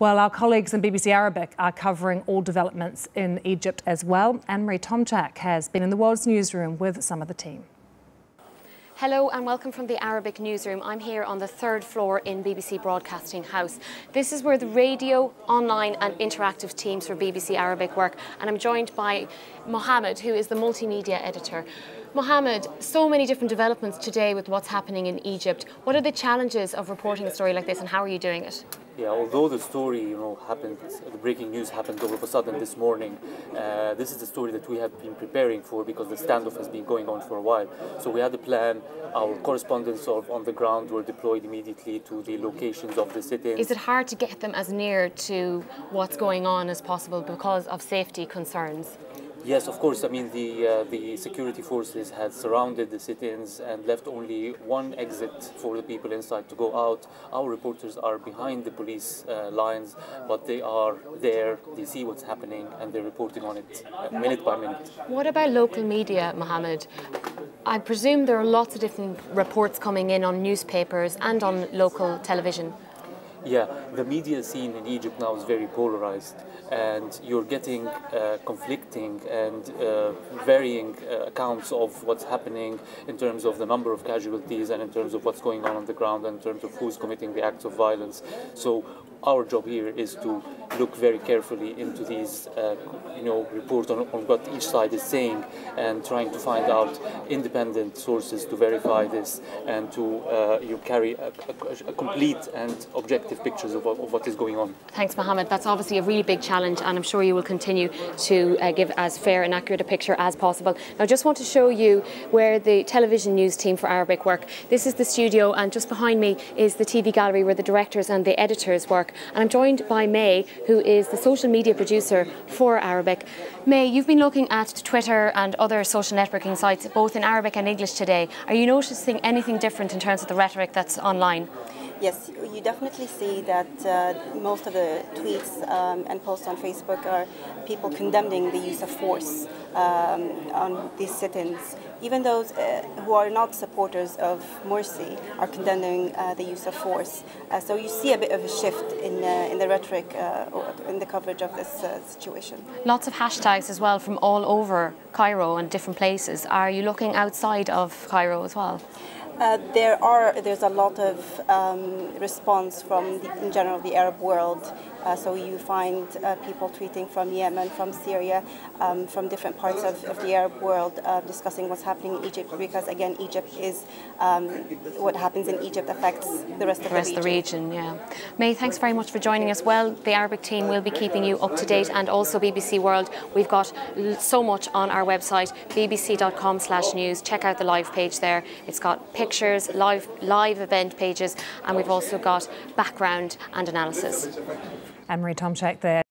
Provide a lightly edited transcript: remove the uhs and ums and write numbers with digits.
Well, our colleagues in BBC Arabic are covering all developments in Egypt as well. Anne-Marie Tomczak has been in the World's newsroom with some of the team. Hello and welcome from the Arabic newsroom. I'm here on the third floor in BBC Broadcasting House. This is where the radio, online and interactive teams for BBC Arabic work, and I'm joined by Mohammed, who is the multimedia editor. Mohammed, so many different developments today with what's happening in Egypt. What are the challenges of reporting a story like this and how are you doing it? Yeah, although the story, happened, the breaking news happened all of a sudden this morning, this is the story that we have been preparing for because the standoff has been going on for a while. So we had a plan. Our correspondents on the ground were deployed immediately to the locations of the sit-ins. Is it hard to get them as near to what's going on as possible because of safety concerns? Yes, of course. I mean, the security forces had surrounded the sit-ins and left only one exit for the people inside to go out. Our reporters are behind the police lines, but they are there, they see what's happening, and they're reporting on it minute by minute. What about local media, Mohammed? I presume there are lots of different reports coming in on newspapers and on local television. Yeah, the media scene in Egypt now is very polarized, and you're getting conflicting and varying accounts of what's happening in terms of the number of casualties and in terms of what's going on the ground and in terms of who's committing the acts of violence. So our job here is to look very carefully into these, reports on what each side is saying and trying to find out independent sources to verify this and to carry a complete and objective pictures of what is going on. Thanks, Mohammed. That's obviously a really big challenge, and I'm sure you will continue to give as fair and accurate a picture as possible. Now, I just want to show you where the television news team for Arabic work. This is the studio, and just behind me is the TV gallery where the directors and the editors work. And I'm joined by May, who is the social media producer for Arabic. May, you've been looking at Twitter and other social networking sites, both in Arabic and English today. Are you noticing anything different in terms of the rhetoric that's online? Yes, you definitely see that most of the tweets and posts on Facebook are people condemning the use of force on these sit-ins. Even those who are not supporters of Morsi are condemning the use of force. So you see a bit of a shift in the rhetoric in the coverage of this situation. Lots of hashtags as well from all over Cairo and different places. Are you looking outside of Cairo as well? There's a lot of response from, in general, the Arab world. So you find people tweeting from Yemen, from Syria, from different parts of the Arab world discussing what's happening in Egypt because, again, Egypt is, what happens in Egypt affects the rest of the region. Yeah. May, thanks very much for joining us. Well, the Arabic team will be keeping you up to date, and also BBC World. We've got so much on our website, bbc.com/news. Check out the live page there. It's got pictures, live event pages, and we've also got background and analysis. Anne-Marie Tomczak there.